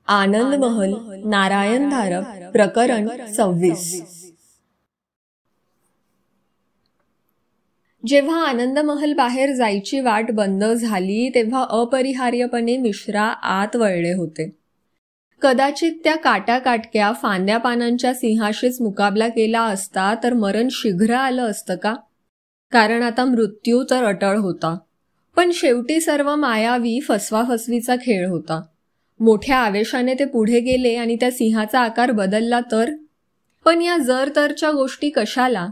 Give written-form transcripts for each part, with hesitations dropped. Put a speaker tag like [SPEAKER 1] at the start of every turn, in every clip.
[SPEAKER 1] आनंद महल नारायण धारप प्रकरण 26। जेव्हा आनंद महल बाहेर जायची वाट बंद झाली तेव्हा अपरिहार्यपणे मिश्रा आत वळले होते. कदाचित त्या काट्याकाटक्या फांद्या पानांच्या सिंहाशीच मुकाबला केला असता तर मरण शीघ्र आलं असतं का? कारण आता मृत्यू तर अटळ होता. पण शेवटी सर्व मायावी फसवाफसवीचा खेळ होता. मोठ्या आवेशाने ते पुढे गेले आणि त्या सिंहाचा आकार बदलला तर? पण या जर तरच्या गोष्टी कशाला?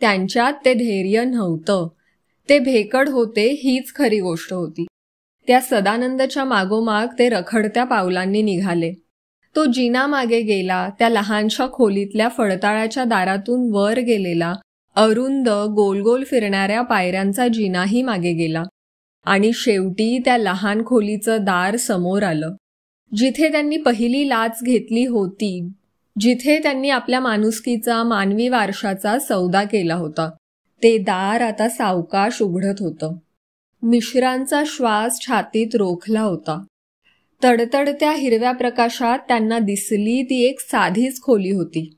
[SPEAKER 1] त्यांच्यात ते धैर्य नव्हतं. ते भेकड होते हीच खरी गोष्ट होती. त्या सदानंदच्या मागोमाग ते रखडत्या पावलांनी निघाले. तो जिना मागे गेला, त्या लहानशा खोलीतल्या फळताळाच्या दारातून वर गेलेला अरुंद गोल गोल फिरणाऱ्या पायऱ्यांचा जिनाही मागे गेला आणि शेवटी त्या लहान खोलीचं दार समोर आलं, जिथे त्यांनी पहिली लाच घेतली होती, जिथे त्यांनी आपल्या माणुसकीचा मानवी वारशाचा सौदा केला होता. ते दार आता सावकाश उघडत होतं. मिश्रांचा श्वास छातीत रोखला होता. तडतडत्या हिरव्या प्रकाशात त्यांना दिसली ती एक साधीच खोली होती.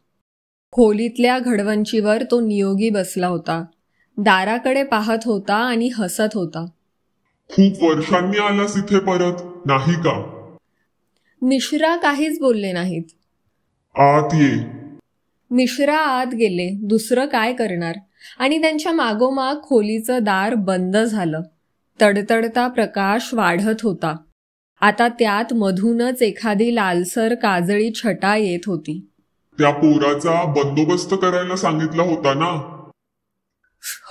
[SPEAKER 1] खोलीतल्या घडवंचीवर तो नियोगी बसला होता. दाराकडे पाहत होता आणि हसत होता.
[SPEAKER 2] खूप वर्षांनी आलास इथे परत, नाही का?
[SPEAKER 1] मिश्रा काहीच बोलले नाहीत.
[SPEAKER 2] आत ये.
[SPEAKER 1] मिश्रा आत गेले. दुसरं काय करणार? आणि त्यांच्या मागोमाग खोलीचं दार बंद झालं. तडतडता प्रकाश वाढत होता. आता त्यात मधूनच एखादी लालसर काजळी छटा येत होती.
[SPEAKER 2] त्या पोराचा बंदोबस्त करायला सांगितला होता ना?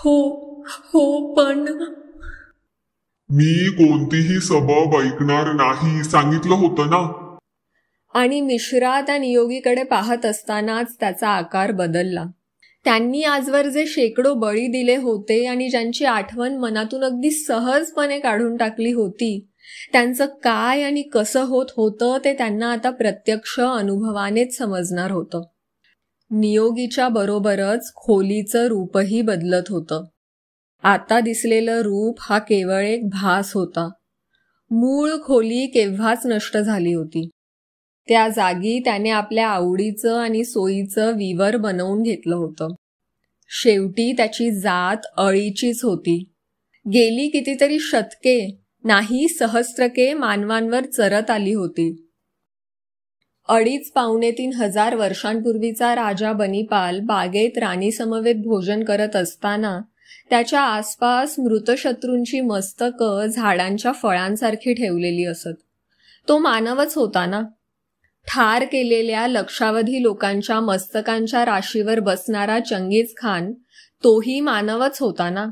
[SPEAKER 1] हो पण
[SPEAKER 2] मी कोणतीही सबब ऐकणार नाही सांगितलं होतं ना?
[SPEAKER 1] आणि मिश्रा त्या नियोगीकडे पाहत असतानाच त्याचा आकार बदलला. त्यांनी आजवर जे शेकडो बळी दिले होते आणि ज्यांची आठवण मनातून अगदी सहजपणे काढून टाकली होती, त्यांचं काय आणि कसं होत होतं ते त्यांना आता प्रत्यक्ष अनुभवानेच समजणार होतं. नियोगीच्या बरोबरच खोलीचं रूपही बदलत होतं. आता दिसलेलं रूप हा केवळ एक भास होता. मूळ खोली केव्हाच नष्ट झाली होती. त्या जागी त्याने आपल्या आवडीचं आणि सोयीचं विवर बनवून घेतलं होतं. शेवटी त्याची जात अळीचीच होती. गेली कितीतरी शतके, नाही सहस्त्रके मानवांवर चरत आली होती. 2.5-3 वर्षांपूर्वीचा राजा बनिपाल बागेत राणी समवेत भोजन करत असताना त्याच्या आसपास मृतशत्रूंची मस्तकं झाडांच्या फळांसारखी ठेवलेली असत. तो मानवच होता ना? ठार केलेल्या लक्षावधी लोकांच्या मस्तकांच्या राशीवर बसणारा चंगीज खान तोही मानवच होता ना?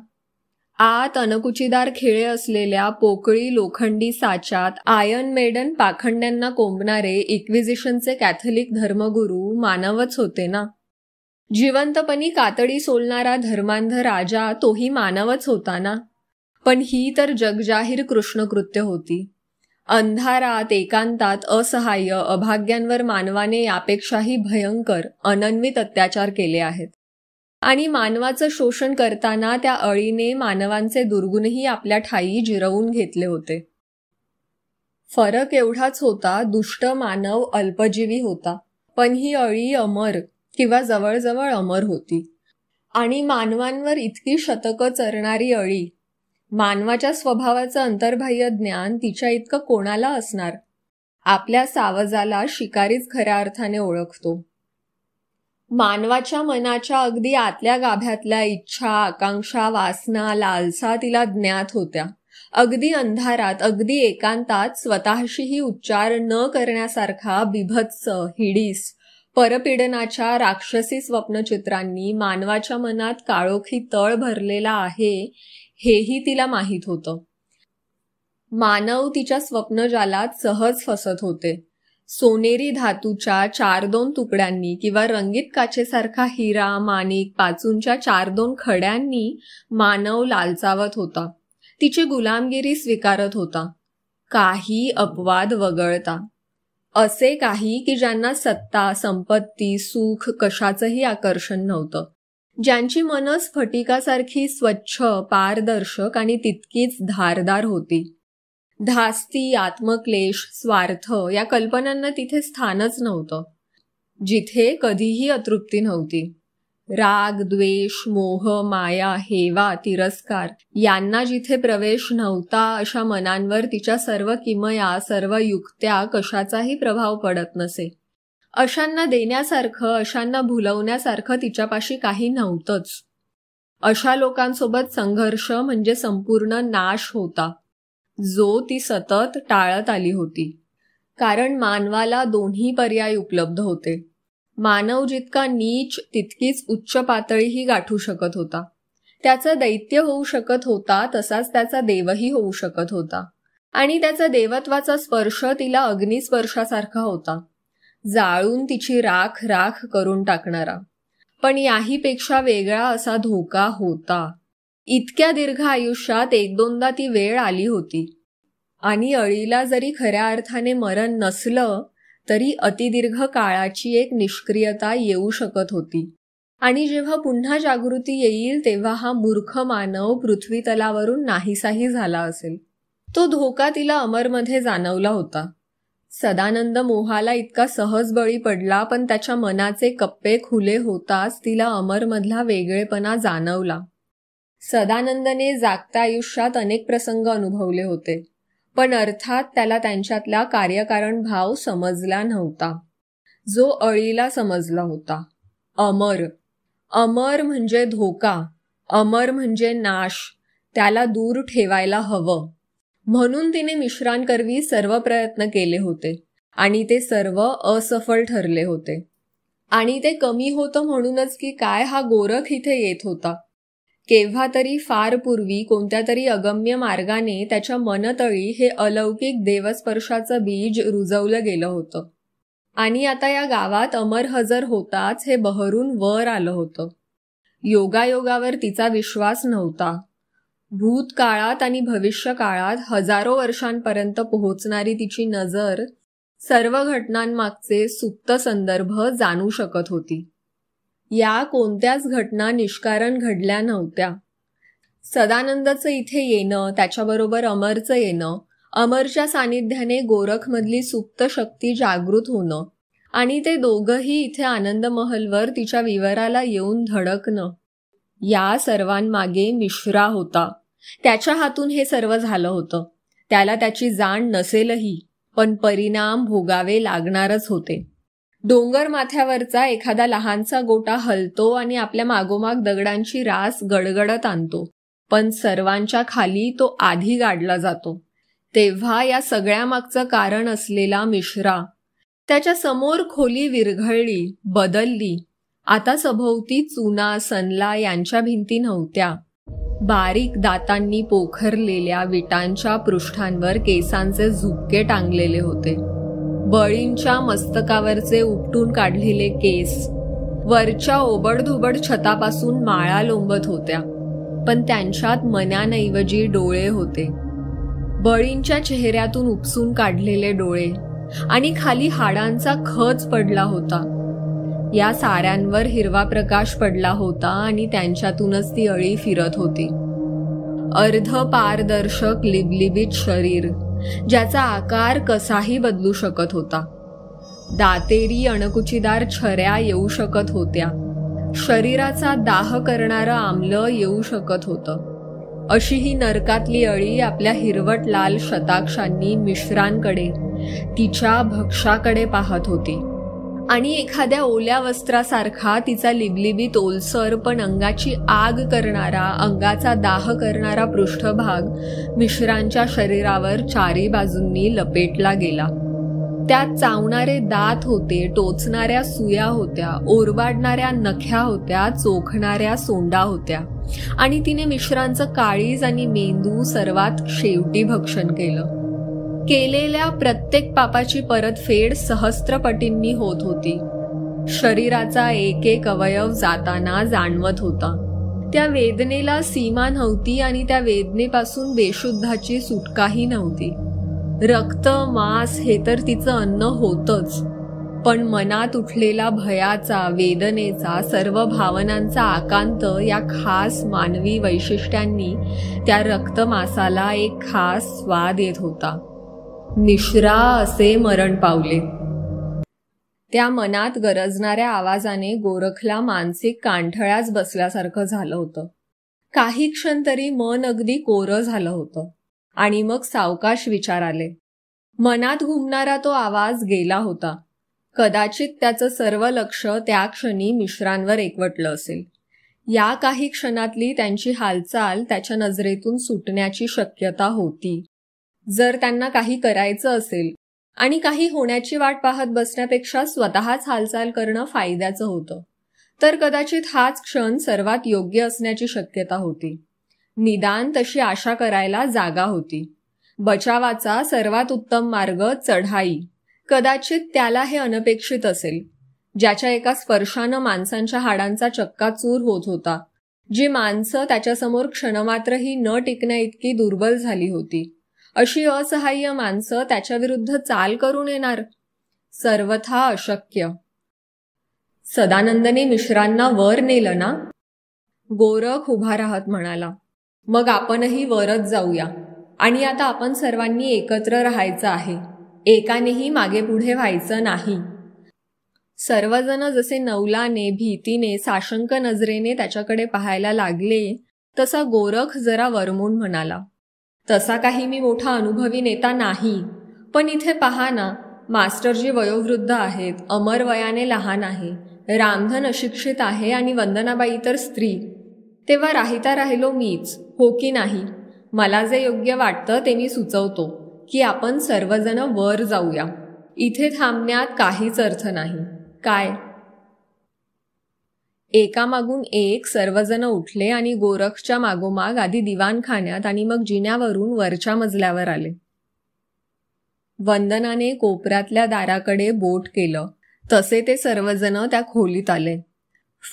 [SPEAKER 1] आत अनकुचीदार खिळे असलेल्या पोकळी लोखंडी साच्यात आयर्न मेडन पाखंड्यांना कोंबणारे इक्विजिशनचे कॅथलिक धर्मगुरू मानवच होते ना? जिवंतपणी कातडी सोलणारा धर्मांध राजा तोही मानवच होता ना? पण ही तर जगजाहीर कृष्णकृत्य होती. अंधारात, एकांतात, असहाय्य अभाग्यांवर मानवाने यापेक्षाही भयंकर अनन्वित अत्याचार केले आहेत. आणि मानवाचं शोषण करताना त्या अळीने मानवांचे दुर्गुणही आपल्या ठायी जिरवून घेतले होते. फरक एवढाच होता, दुष्ट मानव अल्पजीवी होता, पण ही अळी अमर किंवा जवळजवळ अमर होती. आणि मानवांवर इतकी शतकं चरणारी अळी, मानवाच्या स्वभावाचं अंतर्बाह्य ज्ञान तिच्या इतकं कोणाला असणार? आपल्या सावजाला शिकारीच खऱ्या अर्थाने ओळखतो. मानवाच्या मनाच्या अगदी आतल्या गाभ्यातल्या इच्छा, आकांक्षा, वासना, लालसा तिला ज्ञात होत्या. अगदी अंधारात, अगदी एकांतात स्वतःशीही उच्चार न करण्यासारखा बिभत्स, हिडीस, परपीडनाच्या राक्षसी स्वप्नचित्रांनी मानवाच्या मनात काळोखी तळ भरलेला आहे हेही तिला माहीत होतं. मानव तिच्या स्वप्नजालात सहज फसत होते. सोनेरी धातूच्या 4-2 तुकड्यांनी किंवा रंगीत काचेसारखा हिरा, माणिक, पाचूंच्या 4-2 खड्यांनी मानव लालचावत होता. तिची गुलामगिरी स्वीकारत होता. काही अपवाद वगळता. असे काही की ज्यांना सत्ता, संपत्ती, सुख कशाचंही आकर्षण नव्हतं. ज्यांची मनं स्फटिकासारखी स्वच्छ, पारदर्शक आणि तितकीच धारदार होती. धास्ती, आत्मक्लेश, स्वार्थ या कल्पनांना तिथे स्थानच नव्हतं. जिथे कधीही अतृप्ती नव्हती. राग, द्वेष, मोह, माया, हेवा, तिरस्कार यांना जिथे प्रवेश नव्हता अशा मनांवर तिच्या सर्व किमया, सर्व युक्त्या कशाचाही प्रभाव पडत नसे. अशांना देण्यासारखं, अशांना भुलवण्यासारखं तिच्यापाशी काही नव्हतंच. अशा लोकांसोबत संघर्ष म्हणजे संपूर्ण नाश होता, जो ती सतत टाळत आली होती. कारण मानवाला दोन्ही पर्याय उपलब्ध होते. मानव जितका नीच तितकीच उच्च पातळीही गाठू शकत होता. त्याचं दैत्य होऊ शकत होता, तसाच त्याचा देवही होऊ शकत होता. आणि त्याचा देवत्वाचा स्पर्श तिला अग्निस्पर्शासारखा होता, जाळून तिची राख राख करून टाकणारा. पण याहीपेक्षा वेगळा असा धोका होता. इतक्या दीर्घ आयुष्यात एक दोनदा ती वेळ आली होती. आणि अळीला जरी खऱ्या अर्थाने मरण नसलं तरी अतिदीर्घ काळाची एक निष्क्रियता येऊ शकत होती. आणि जेव्हा पुन्हा जागृती येईल तेव्हा हा मूर्ख मानव पृथ्वी तलावरून नाहीसाही झाला असेल. तो धोका तिला अमरमध्ये जाणवला होता. सदानंद मोहाला इतका सहज बळी पडला, पण त्याच्या मनाचे कप्पे खुले होताच तिला अमरमधला वेगळेपणा जाणवला. सदानंदने जागत्या आयुष्यात अनेक प्रसंग अनुभवले होते, पण अर्थात त्याला त्यांच्यातला कार्यकारण भाव समजला नव्हता, जो अळीला समजला होता. अमर. अमर म्हणजे धोका, अमर म्हणजे नाश. त्याला दूर ठेवायला हवं. म्हणून तिने मिश्रांकरवी सर्व प्रयत्न केले होते आणि ते सर्व असफल ठरले होते. आणि ते कमी होतं म्हणूनच की काय हा गोरख इथे येत होता. केव्हा तरी फार पूर्वी कोणत्या तरी अगम्य मार्गाने त्याच्या मनतळी हे अलौकिक देवस्पर्शाचं बीज रुजवलं गेलं होतं. आणि आता या गावात अमर हजर होताच हे बहरून वर आलं होतं. योगायोगावर तिचा विश्वास नव्हता. भूतकाळात आणि भविष्यकाळात हजारो वर्षांपर्यंत पोहोचणारी तिची नजर सर्व घटनांमागचे सुप्त संदर्भ जाणू शकत होती. या कोणत्याच घटना निष्कारण घडल्या नव्हत्या. सदानंदचं इथे येणं, त्याच्याबरोबर अमरचं येणं, अमरच्या सानिध्याने गोरखमधली सुप्त शक्ती जागृत होणं आणि ते दोघंही इथे आनंदमहलवर तिच्या विवराला येऊन धडकणं, या सर्वांमागे मिश्रा होता. त्याच्या हातून हे सर्व झालं होतं. त्याला त्याची जाण नसेलही, पण परिणाम भोगावे लागणारच होते. डोंगर माथ्यावरचा एखादा लहानसा गोटा हलतो आणि आपल्या मागोमाग दगडांची रास गडगडत आणतो, पण सर्वांच्या खाली तो आधी गाडला जातो. तेव्हा या सगळ्यामागचं कारण असलेला मिश्रा त्याच्या समोर खोली विरघळली, बदलली. आता सभोवती चुना, सनला यांच्या भिंती नव्हत्या. बारीक दातांनी पोखरलेल्या विटांच्या पृष्ठांवर केसांचे झुपके टांगलेले होते. बळींच्या मस्तकावरचे उपटून काढलेले केस वरच्या ओबडधोबड छतापासून माळा लोंबत होत्या, पण त्यांच्यात मनांऐवजी डोळे होते. बळींच्या चेहऱ्यातून उपसून काढलेले डोळे आणि खाली हाडांचा खच पडला होता. या साऱ्यांवर हिरवा प्रकाश पडला होता आणि त्यांच्यातूनच ती अळी फिरत होती. अर्ध पारदर्शक लिबलिबीत शरीर, ज्याचा आकार कसाही बदलू शकत होता. दातेरी अणकुचीदार छऱ्या येऊ शकत होत्या. शरीराचा दाह करणारं आम्ल येऊ शकत होतं. अशी ही नरकातली अळी आपल्या हिरवट लाल शताक्षांनी मिश्रांकडे, तिच्या भक्षाकडे पाहत होती. आणि एखाद्या ओल्या वस्त्रासारखा तिचा लिबलिबीत ओलसर पण अंगाची आग करणारा, अंगाचा दाह करणारा पृष्ठभाग मिश्रांच्या शरीरावर चारी बाजूंनी लपेटला गेला. त्यात चावणारे दात होते, टोचणाऱ्या सुया होत्या, ओरबाडणाऱ्या नख्या होत्या, चोखणाऱ्या सोंडा होत्या. आणि तिने मिश्रांचं काळीज आणि मेंदू सर्वात शेवटी भक्षण केलं. केलेल्या प्रत्येक पापाची परतफेड सहस्त्रपटींनी होत होती. शरीराचा एक एक अवयव जाताना जाणवत होता. त्या वेदनेला सीमा नव्हती आणि त्या वेदनेपासून बेशुद्धाची सुटकाही नव्हती. रक्त, मांस हे तर तिचं अन्न होतंच, पण मनात उठलेला भयाचा, वेदनेचा, सर्व भावनांचा आकांत या खास मानवी वैशिष्ट्यांनी त्या रक्तमासाला एक खास स्वाद येत होता. मिश्रा असे मरण पावले. त्या मनात गरजणाऱ्या आवाजाने गोरखला मानसिक कांठळ्याच बसल्यासारखं झालं होतं. काही क्षण तरी मन अगदी कोरं झालं होतं आणि मग सावकाश विचार आले. मनात घुमणारा तो आवाज गेला होता. कदाचित त्याचं सर्व लक्ष त्या क्षणी मिश्रांवर एकवटलं असेल. या काही क्षणातली त्यांची हालचाल त्याच्या नजरेतून सुटण्याची शक्यता होती. जर त्यांना काही करायचं असेल आणि काही होण्याची वाट पाहत बसण्यापेक्षा स्वतःच हालचाल करणं फायद्याचं होतं, तर कदाचित हाच क्षण सर्वात योग्य असण्याची शक्यता होती. निदान तशी आशा करायला जागा होती. बचावाचा सर्वात उत्तम मार्ग चढाई. कदाचित त्याला हे अनपेक्षित असेल. ज्याच्या एका स्पर्शानं माणसांच्या हाडांचा चक्काचूर होत होता, जी माणसं त्याच्यासमोर क्षणमात्रही न टिकण्या इतकी दुर्बल झाली होती, अशी असहाय्य माणसं त्याच्याविरुद्ध चाल करून येणार? सर्वथा अशक्य. सदानंदने मिश्रांना वर नेलं ना? गोरख उभा राहत म्हणाला. मग आपणही वरच जाऊया आणि आता आपण सर्वांनी एकत्र राहायचं आहे. एकानेही मागे पुढे व्हायचं नाही. सर्वजण जसे नवलाने, भीतीने, साशंक नजरेने त्याच्याकडे पाहायला लागले, तसा गोरख जरा वरमून म्हणाला. तसा काही मी मोठा अनुभवी नेता नाही, पण इथे पहा ना, मास्टरजी वयोवृद्ध आहेत, अमर वयाने लहान आहे, रामधन अशिक्षित आहे आणि वंदनाबाई तर स्त्री. तेव्हा राहिता राहिलो मीच, हो की नाही? मला जे योग्य वाटतं ते मी सुचवतो की आपण सर्वजण वर जाऊया. इथे थांबण्यात काहीच अर्थ नाही. काय? एकामागून एक सर्वजण उठले आणि गोरखच्या मागोमाग आधी दिवाणखान्यात आणि मग जिन्यावरून वरच्या मजल्यावर आले. वंदनाने कोपऱ्यातल्या दाराकडे बोट केलं तसे ते सर्वजण त्या खोलीत आले.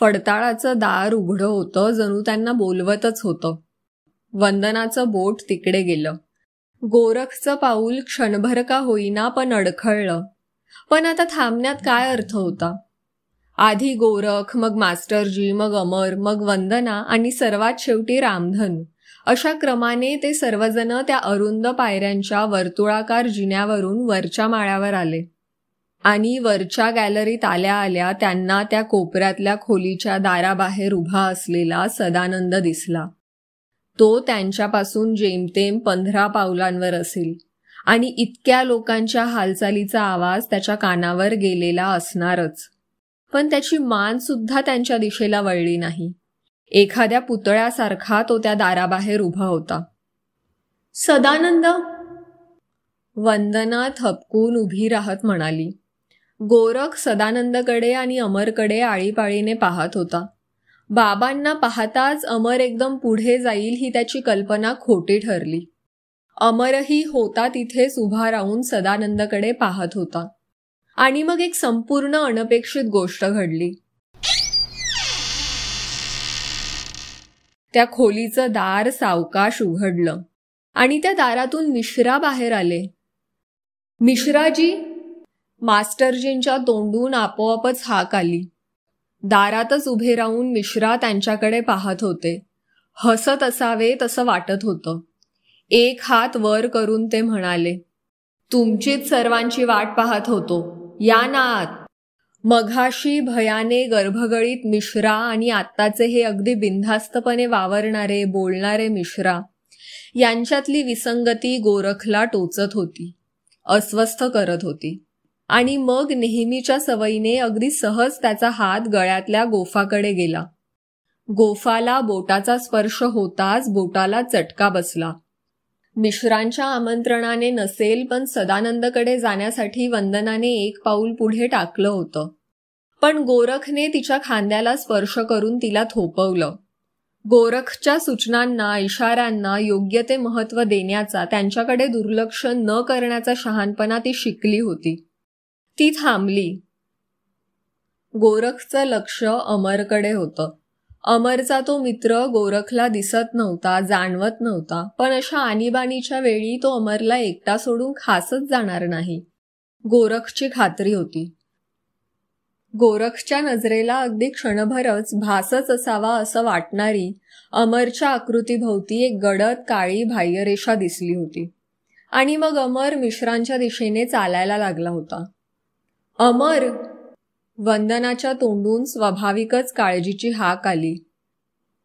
[SPEAKER 1] फडताळाचं दार उघडं होतं, जणू त्यांना बोलवतच होतं. वंदनाचं बोट तिकडे गेलं. गोरखचं पाऊल क्षणभर का होईना पण अडखळलं. पण आता थांबण्यात काय अर्थ होता? आधी गोरख, मग मास्टरजी, मग अमर, मग वंदना आणि सर्वात शेवटी रामधन, अशा क्रमाने ते सर्वजण त्या अरुंद पायऱ्यांच्या वर्तुळाकार जिन्यावरून वरच्या माळ्यावर आले. आणि वरच्या गॅलरीत आल्या आल्या त्यांना त्या कोपऱ्यातल्या खोलीच्या दाराबाहेर उभा असलेला सदानंद दिसला. तो त्यांच्यापासून जेमतेम 15 पावलांवर असेल आणि इतक्या लोकांच्या हालचालीचा आवाज त्याच्या कानावर गेलेला असणारच. पण त्याची मान सुद्धा त्यांच्या दिशेला वळली नाही. एखाद्या पुतळ्यासारखा तो त्या दाराबाहेर उभा होता. सदानंद? वंदना थपकून उभी राहत म्हणाली. गोरख सदानंदकडे आणि अमरकडे आळीपाळीने पाहत होता. बाबांना पाहताच अमर एकदम पुढे जाईल ही त्याची कल्पना खोटी ठरली. अमरही होता तिथेच उभा राहून सदानंदकडे पाहत होता. आणि मग एक संपूर्ण अनपेक्षित गोष्ट घडली. त्या खोलीचं दार सावकाश उघडलं आणि त्या दारातून मिश्रा बाहेर आले. मिश्राजी? मास्टरजींच्या तोंडून आपोआपच हाक आली. दारातच उभे राहून मिश्रा त्यांच्याकडे पाहत होते. हसत असावे तसं वाटत होतं. एक हात वर करून ते म्हणाले, तुमचीच सर्वांची वाट पाहत होतो, या ना आत. मघाशी भयाने गर्भगळीत मिश्रा आणि आत्ताचे हे अगदी बिनधास्तपणे वावरणारे, बोलणारे मिश्रा यांच्यातली विसंगती गोरखला टोचत होती, अस्वस्थ करत होती. आणि मग नेहमीच्या सवयीने अगदी सहज त्याचा हात गळ्यातल्या गोफाकडे गेला. गोफाला बोटाचा स्पर्श होताच बोटाला चटका बसला. मिश्रांच्या आमंत्रणाने नसेल पण सदानंदकडे जाण्यासाठी वंदनाने एक पाऊल पुढे टाकलं होतं. पण गोरखने तिच्या खांद्याला स्पर्श करून तिला थोपवलं. गोरखच्या सूचनांना, इशाऱ्यांना योग्य ते महत्त्व देण्याचा, त्यांच्याकडे दुर्लक्ष न करण्याचा शहाणपणा ती शिकली होती. ती थांबली. गोरखचं लक्ष अमरकडे होतं. अमरचा तो मित्र गोरखला दिसत नव्हता, जाणवत नव्हता, पण अशा आणीबाणीच्या वेळी तो अमरला एकटा सोडून खासच जाणार नाही. गोरखची खात्री होती. गोरखच्या नजरेला अगदी क्षणभरच भासच असावा असं वाटणारी अमरच्या आकृतीभोवती एक गडद काळी बाह्यरेषा दिसली होती. आणि मग अमर मिश्रांच्या दिशेने चालायला लागला होता. अमर! वंदनाच्या तोंडून स्वाभाविकच काळजीची हाक आली.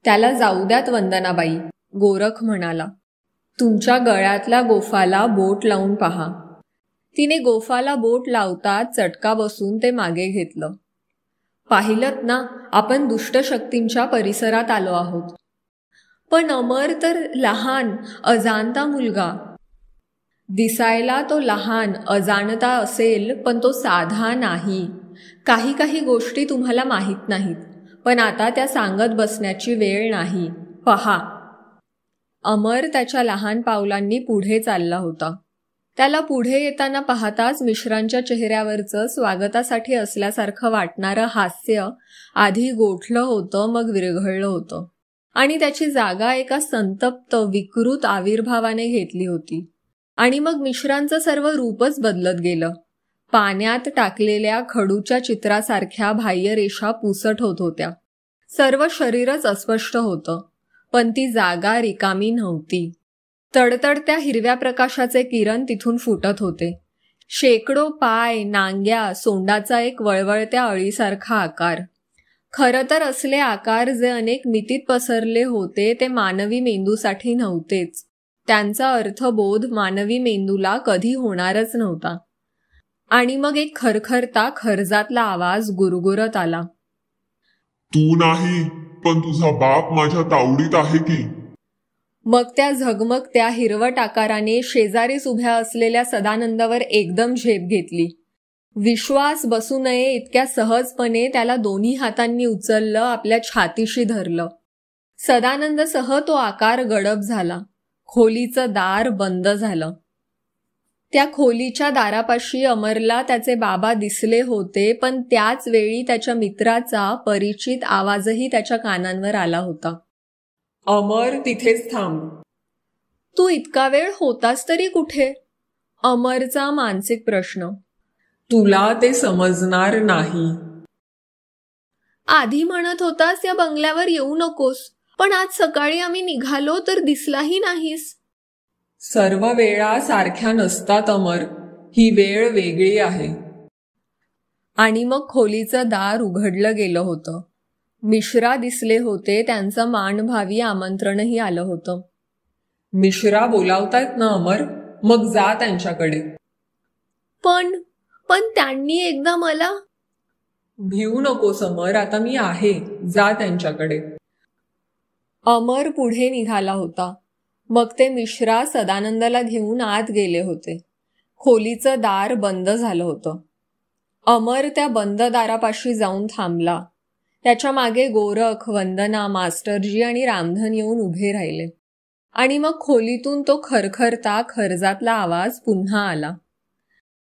[SPEAKER 1] त्याला जाऊ द्यात वंदनाबाई, गोरख म्हणाला. तुमच्या गळ्यातल्या गोफाला बोट लावून पहा. तिने गोफाला बोट लावताच चटका बसून ते मागे घेतलं. पाहिलत ना, आपण दुष्ट शक्तींच्या परिसरात आलो आहोत. पण अमर तर लहान, अजाणता मुलगा. दिसायला तो लहान, अजाणता असेल, पण तो साधा नाही. काही गोष्टी तुम्हाला माहीत नाहीत, पण आता त्या सांगत बसण्याची वेळ नाही. पहा. अमर त्याच्या लहान पावलांनी पुढे चालला होता. त्याला पुढे येताना पाहताच मिश्रांच्या चेहऱ्यावरचं स्वागतासाठी असल्यासारखं वाटणारं हास्य आधी गोठलं होतं, मग विरघळलं होतं आणि त्याची जागा एका संतप्त विकृत आविर्भावाने घेतली होती. आणि मग मिश्रांचं सर्व रूपच बदलत गेलं. पाण्यात टाकलेल्या खडूच्या चित्रासारख्या बाह्यरेषा पुसट होत होत्या. सर्व शरीरच अस्पष्ट होतं, पण ती जागा रिकामी नव्हती. तडतडत्या हिरव्या प्रकाशाचे किरण तिथून फुटत होते. शेकडो पाय, नांग्या, सोंडाचा एक वळवळत्या अळीसारखा आकार. खरं तर असले आकार जे अनेक मितीत पसरले होते ते मानवी मेंदूसाठी नव्हतेच. त्यांचा अर्थबोध मानवी मेंदूला कधी होणारच नव्हता. आणि मग एक खरखरता खर्जातला आवाज गुरगुरत आला.
[SPEAKER 2] तू नाही, पण तुझा बाप माझ्या तावडीत आहे की.
[SPEAKER 1] मग त्या झगमगत्या हिरवट आकाराने शेजारीच उभ्या असलेल्या सदानंदावर एकदम झेप घेतली. विश्वास बसू नये इतक्या सहजपणे त्याला दोन्ही हातांनी उचललं, आपल्या छातीशी धरलं. सदानंदसह तो आकार गडप झाला. खोलीचं दार बंद झालं. त्या खोलीच्या दारापाशी अमरला त्याचे बाबा दिसले होते, पण त्याच वेळी त्याच्या मित्राचा परिचित आवाजही त्याच्या कानांवर आला होता.
[SPEAKER 3] अमर, तिथेच थांब.
[SPEAKER 1] तू इतका वेळ होतास तरी कुठे? अमरचा मानसिक प्रश्न.
[SPEAKER 3] तुला ते समजणार नाही.
[SPEAKER 1] आधी म्हणत होतास या बंगल्यावर येऊ नकोस, पण आज सकाळी आम्ही निघालो तर दिसलाही नाहीस.
[SPEAKER 3] सर्व वेळा सारख्या नसतात अमर, ही वेळ वेगळी आहे.
[SPEAKER 1] आणि मग खोलीचं दार उघडलं गेलं होतं. मिश्रा दिसले होते, त्यांचं मानभावी आमंत्रणही आलं होतं.
[SPEAKER 3] मिश्रा बोलावतायत ना अमर, मग जा त्यांच्याकडे.
[SPEAKER 1] पण त्यांनी एकदा मला.
[SPEAKER 3] भिवू नकोस अमर, आता मी आहे, जा त्यांच्याकडे.
[SPEAKER 1] अमर पुढे निघाला होता. मग ते मिश्रा सदानंदाला घेऊन आत गेले होते. खोलीचं दार बंद झालं होतं. अमर त्या बंद दारापाशी जाऊन थांबला. त्याच्या मागे गोरख, वंदना, मास्टरजी आणि रामधन येऊन उभे राहिले. आणि मग खोलीतून तो खरखरता खर्जातला आवाज पुन्हा आला.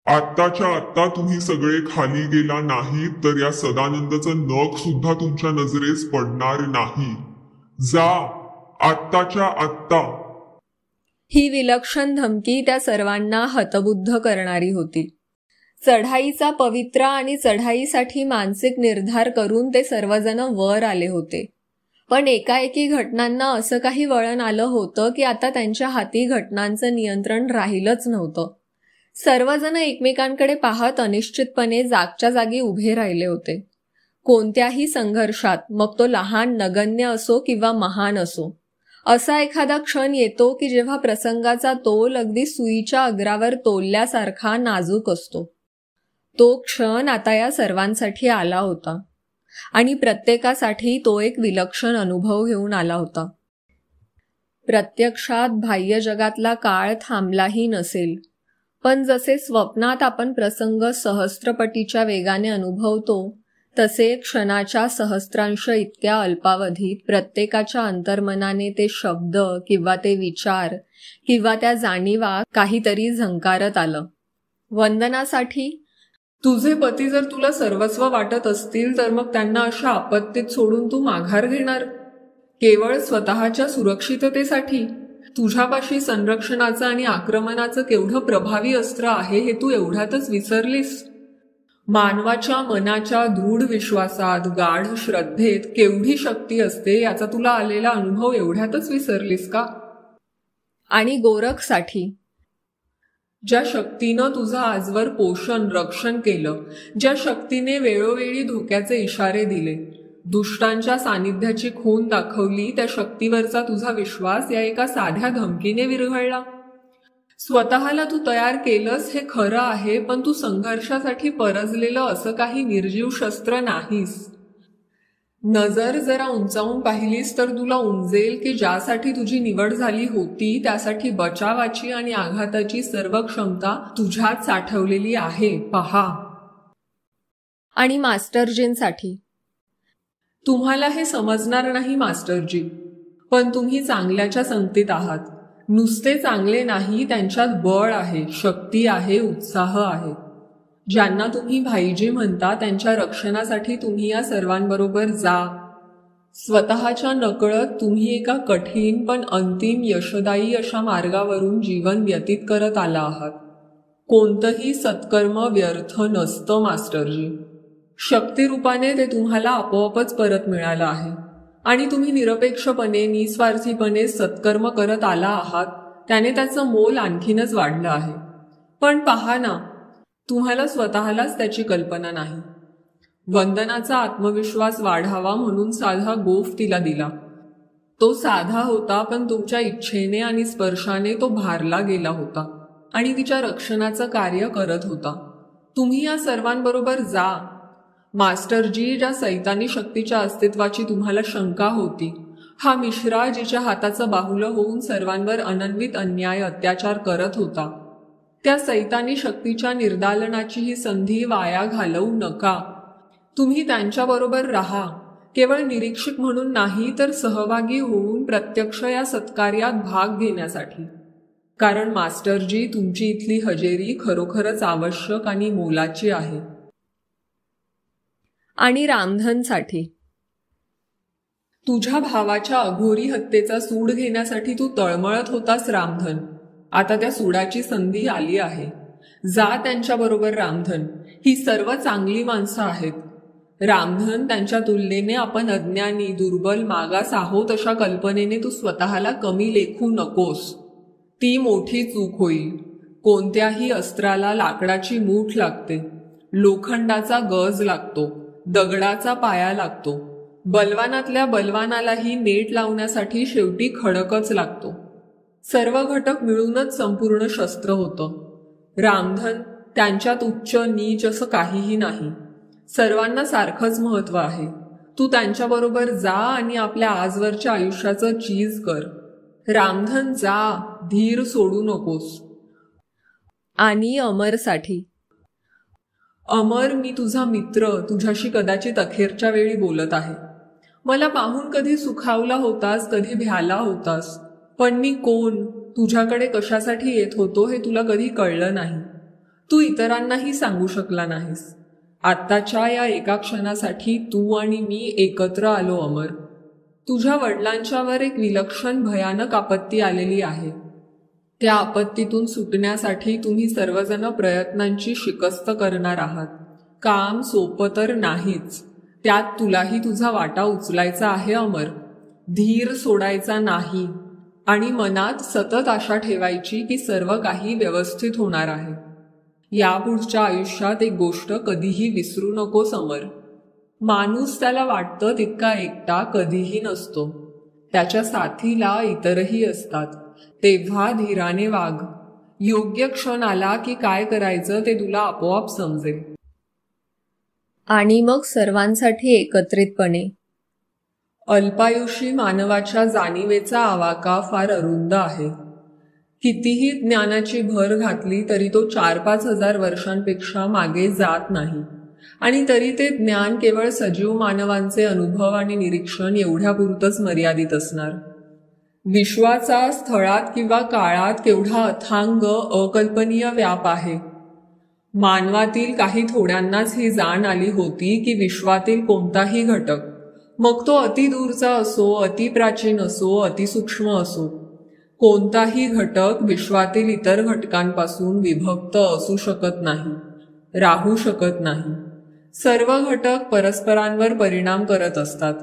[SPEAKER 2] आत्ताच्या आत्ता तुम्ही सगळे खाली गेला नाही तर या सदानंदचं नख सुद्धा तुमच्या नजरेस पडणार नाही. जा, आत्ताच्या आत्ता.
[SPEAKER 1] ही विलक्षण धमकी त्या सर्वांना हतबुद्ध करणारी होती. चढाईचा पवित्रा आणि चढाईसाठी मानसिक निर्धार करून ते सर्वजण वर आले होते. पण एकाएकी घटनांना असं काही वळण आलं होतं की आता त्यांच्या हाती घटनांचं नियंत्रण राहिलंच नव्हतं. सर्वजण एकमेकांकडे पाहत अनिश्चितपणे जागच्या जागी उभे राहिले होते. कोणत्याही संघर्षात, मग तो लहान नगण्य असो किंवा महान असो, असा एखादा क्षण येतो की जेव्हा प्रसंगाचा तोल अगदी सुईच्या अग्रावर तोलल्यासारखा नाजूक असतो. तो क्षण आता या सर्वांसाठी आला होता आणि प्रत्येकासाठी तो एक विलक्षण अनुभव घेऊन आला होता. प्रत्यक्षात बाह्य जगातला काळ थांबलाही नसेल, पण जसे स्वप्नात आपण प्रसंग सहस्त्रपटीच्या वेगाने अनुभवतो, तसे क्षणाच्या सहस्त्रांश इतक्या अल्पावधीत प्रत्येकाच्या अंतर्मनाने ते शब्द किंवा ते विचार किंवा त्या जाणीवा काहीतरी झंकारत आलं. वंदनासाठी,
[SPEAKER 3] तुझे पती जर तुला सर्वस्व वाटत असतील तर मग त्यांना अशा आपत्तीत सोडून तू माघार घेणार? केवळ स्वतःच्या सुरक्षिततेसाठी? तुझ्यापाशी संरक्षणाचं आणि आक्रमणाचं केवढं प्रभावी अस्त्र आहे हे तू एवढ्यातच विसरलीस? मानवाच्या मनाच्या दृढ विश्वासात, गाढ श्रद्धेत केवढी शक्ती असते याचा तुला आलेला अनुभव एवढ्यातच विसरलीस का?
[SPEAKER 1] आणि गोरखसाठी
[SPEAKER 3] ज्या शक्तीनं तुझं आजवर पोषण, रक्षण केलं, ज्या शक्तीने वेळोवेळी धोक्याचे इशारे दिले, दुष्टांच्या सानिध्याची खूण दाखवली, त्या शक्तीवरचा तुझा विश्वास या एका साध्या धमकीने विरघळला. स्वतःला तू तयार केलंस हे खरं आहे, पण तू संघर्षासाठी परजलेलं असं काही निर्जीव शस्त्र नाहीस. नजर जरा उंचावून पाहिलीस तर तुला उमजेल की ज्यासाठी तुझी निवड झाली होती त्यासाठी बचावाची आणि आघाताची सर्व क्षमता तुझ्यात साठवलेली आहे. पहा.
[SPEAKER 1] आणि मास्टरजींसाठी
[SPEAKER 3] तुम्हाला हे समजणार नाही मास्टरजी, पण तुम्ही चांगल्याच्या संगतीत आहात. नुसते चांगले नाही, त्यांच्यात बळ आहे, शक्ती आहे, उत्साह आहे. ज्यांना तुम्ही भाईजी म्हणता त्यांच्या रक्षणासाठी तुम्ही या सर्वांबरोबर जा. स्वतःच्या नकळत तुम्ही एका कठीण पण अंतिम यशदायी अशा मार्गावरून जीवन व्यतीत करत आला आहात. कोणतंही सत्कर्म व्यर्थ नसतं मास्टरजी. शक्तिरूपाने ते तुम्हाला आपोआपच परत मिळालं आहे आणि तुम्ही निरपेक्षपणे, निस्वार्थीपणे सत्कर्म करत आला आहात, त्याने त्याचं मोल आणखीनच वाढलं आहे. पण पहा ना, तुम्हाला स्वतःलाच त्याची कल्पना नाही. वंदनाचा आत्मविश्वास वाढावा म्हणून साधा गोफ तिला दिला. तो साधा होता, पण तुमच्या इच्छेने आणि स्पर्शाने तो भारला गेला होता आणि तिच्या रक्षणाचं कार्य करत होता. तुम्ही या सर्वांबरोबर जा. मास्टरजी, ज्या सैतानी शक्तीच्या अस्तित्वाची तुम्हाला शंका होती, हा मिश्रा जिच्या हाताचं बाहुलं होऊन सर्वांवर अनन्वित अन्याय अत्याचार करत होता, त्या सैतानी शक्तीच्या निर्दालनाची ही संधी वाया घालवू नका. तुम्ही त्यांच्याबरोबर राहा, केवळ निरीक्षक म्हणून नाही तर सहभागी होऊन प्रत्यक्ष या सत्कार्यात भाग घेण्यासाठी. कारण मास्टरजी, तुमची इथली हजेरी खरोखरच आवश्यक आणि मोलाची आहे.
[SPEAKER 1] आणि रामधनसाठी
[SPEAKER 3] तुझ्या भावाच्या अघोरी हत्येचा सूड घेण्यासाठी तू तळमळत होतास रामधन. आता त्या सूडाची संधी आली आहे. जा त्यांच्याबरोबर रामधन. ही सर्व चांगली माणसं आहेत. रामधन, त्यांच्या तुलनेने आपण अज्ञानी, दुर्बल, मागास आहोत अशा कल्पनेने तू स्वतःला कमी लेखू नकोस. ती मोठी चूक होईल. कोणत्याही अस्त्राला लाकडाची मूठ लागते, लोखंडाचा गज लागतो, दगडाचा पाया लागतो. बलवानातल्या बलवानालाही नेट लावण्यासाठी शेवटी खडकच लागतो. सर्व घटक मिळूनच संपूर्ण शस्त्र होतं. रामधन, त्यांच्यात उच्च नीच असं काहीही नाही. सर्वांना सारखंच महत्व आहे. तू त्यांच्याबरोबर जा आणि आपल्या आजवरच्या आयुष्याचं चीज कर. रामधन, जा. धीर सोडू नकोस.
[SPEAKER 1] आणि अमरसाठी
[SPEAKER 3] अमर, मी तुझा मित्र, तुझ्याशी कदाचित अखेरच्या वेळी बोलत आहे. मला पाहून कधी सुखावला होतास, कधी भ्याला होतास, पण मी कोण, तुझ्याकडे कशासाठी येत होतो हे तुला कधी कळलं नाही. तू इतरांनाही सांगू शकला नाहीस. आत्ताच्या या एका क्षणासाठी तू आणि मी एकत्र आलो अमर. तुझ्या वडिलांच्यावर एक विलक्षण भयानक आपत्ती आलेली आहे. त्या आपत्तीतून सुटण्यासाठी तुम्ही सर्वजण प्रयत्नांची शिकस्त करणार आहात. काम सोपं तर नाहीच. त्यात तुलाही तुझा वाटा उचलायचा आहे अमर. धीर सोडायचा नाही आणि मनात सतत आशा ठेवायची की सर्व काही व्यवस्थित होणार आहे. यापुढच्या आयुष्यात एक गोष्ट कधीही विसरू नकोस अमर. माणूस त्याला वाटतं तितका एकटा कधीही नसतो. त्याच्या साथीला इतरही असतात. तेव्हा धीराने वाग. योग्य क्षण आला की काय करायचं ते तुला आपोआप समजेल.
[SPEAKER 1] आणि मग सर्वांसाठी एकत्रितपणे.
[SPEAKER 3] अल्पायुषी मानवाच्या जाणीवेचा आवाका फार अरुंद आहे. कितीही ज्ञानाची भर घातली तरी तो 4-5 हजार वर्षांपेक्षा मागे जात नाही. आणि तरी ते ज्ञान केवळ सजीव मानवांचे अनुभव आणि निरीक्षण एवढ्यापुरतंच मर्यादित असणार. विश्वाचा स्थळात किंवा काळात केवढा अथांग, अकल्पनीय व्याप आहे. मानवातील काही थोड्यांनाच ही जाण आली होती की विश्वातील कोणताही घटक, मग तो अतिदूरचा असो, अतिप्राचीन असो, अतिसूक्ष्म असो, कोणताही घटक विश्वातील इतर घटकांपासून विभक्त असू शकत नाही. राहू शकत नाही. सर्व घटक परस्परांवर परिणाम करत असतात.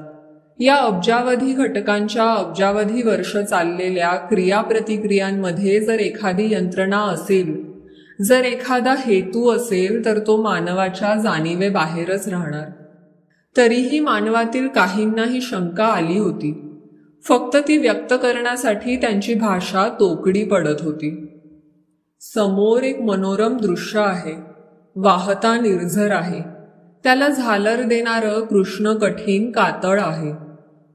[SPEAKER 3] या अब्जावधी घटकांच्या अब्जावधी वर्ष चाललेल्या क्रियाप्रतिक्रियांमध्ये जर एखादी यंत्रणा असेल, जर एखादा हेतू असेल, तर तो मानवाच्या जाणीवेबाहेरच राहणार. तरीही मानवातील काहींना ही शंका आली होती. फक्त ती व्यक्त करण्यासाठी त्यांची भाषा तोकडी पडत होती. समोर एक मनोरम दृश्य आहे. वाहता निर्झर आहे. त्याला झालर देणारं कृष्ण कठीण कातळ आहे.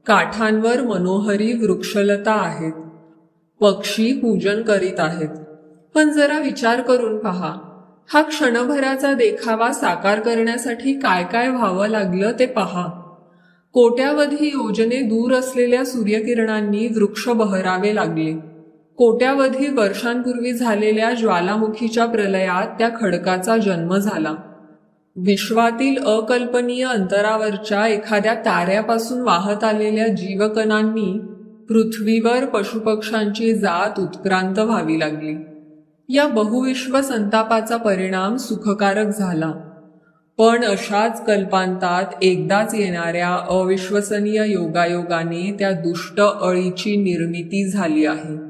[SPEAKER 3] काठांवर मनोहरी वृक्षलता आहेत. पक्षी पूजन करीत आहेत. पण जरा विचार करून पहा, हा क्षणभराचा देखावा साकार करण्यासाठी काय काय व्हावं लागलं ते पहा. कोट्यावधी योजने दूर असलेल्या सूर्यकिरणांनी वृक्ष बहरावे लागले. कोट्यावधी वर्षांपूर्वी झालेल्या ज्वालामुखीच्या प्रलयात त्या खडकाचा जन्म झाला. विश्वातील अकल्पनीय अंतरावरच्या एखाद्या ताऱ्यापासून वाहत आलेल्या जीवकणांनी पृथ्वीवर पशुपक्ष्यांची जात उत्क्रांत व्हावी लागली. या बहुविश्व संतापाचा परिणाम सुखकारक झाला. पण अशाच कल्पांतात एकदाच येणाऱ्या अविश्वसनीय योगायोगाने त्या दुष्ट अळीची निर्मिती झाली आहे.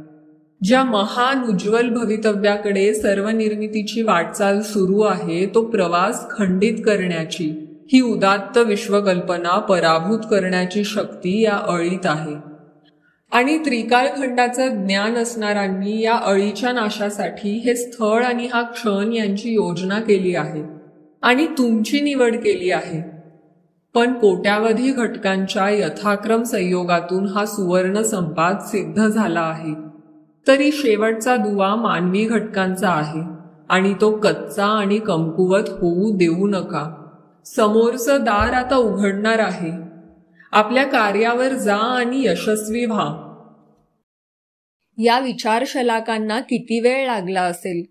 [SPEAKER 3] ज्या महान उज्ज्वल भवितव्याकडे सर्व निर्मितीची वाटचाल सुरू आहे, तो प्रवास खंडित करण्याची, ही उदात्त विश्वकल्पना पराभूत करण्याची शक्ती या अळीत आहे. आणि त्रिकालखंडाचं ज्ञान असणाऱ्यांनी या अळीच्या नाशासाठी हे स्थळ आणि हा क्षण यांची योजना केली आहे आणि तुमची निवड केली आहे. पण कोट्यावधी घटकांच्या यथाक्रम संयोगातून हा सुवर्ण संपाद सिद्ध झाला आहे. तरी शेवटचा दुवा मानवी घटकांचा आहे आणि तो कच्चा आणि कमकुवत होऊ देऊ नका. समोरचं दार आता उघडणार आहे. आपल्या कार्यावर जा आणि यशस्वी व्हा.
[SPEAKER 1] या विचारशलाकांना किती वेळ लागला असेल?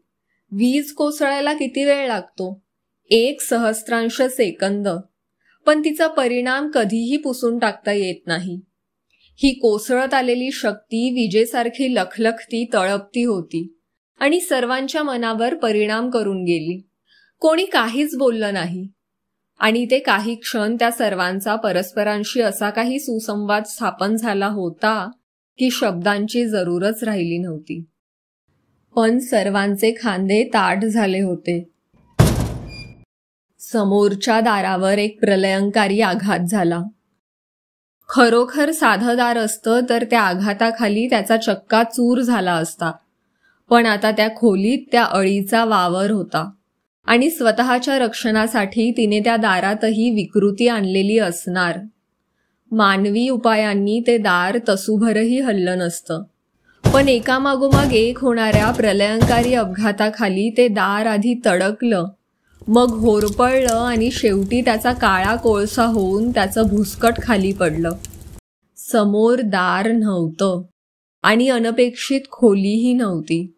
[SPEAKER 1] वीज कोसळायला किती वेळ लागतो? 1 सहस्रांश सेकंद. पण तिचा परिणाम कधीही पुसून टाकता येत नाही. ही कोसळत आलेली शक्ती विजेसारखी लखलखती तळपती होती आणि सर्वांच्या मनावर परिणाम करून गेली. कोणी काहीच बोललं नाही आणि ते काही क्षण त्या सर्वांचा परस्परांशी असा काही सुसंवाद स्थापन झाला होता की शब्दांची जरूरच राहिली नव्हती. पण सर्वांचे खांदे ताठ झाले होते. समोरच्या दारावर एक प्रलयंकारी आघात झाला. खरोखर साधं दार असतं तर त्या आघाताखाली त्याचा चक्का चूर झाला असता. पण आता त्या खोलीत त्या अळीचा वावर होता आणि स्वतःच्या रक्षणासाठी तिने त्या दारातही विकृती आणलेली असणार. मानवी उपायांनी ते दार तसूभरही हललं नसतं. पण एकामागोमाग एक होणाऱ्या प्रलयंकारी अपघाताखाली ते दार आधी तडकलं, मग होरपळलं आणि शेवटी त्याचा काळा कोळसा होऊन त्याचं भुसकट खाली पडलं. समोर दार नव्हतं आणि अनपेक्षित खोलीही नव्हती.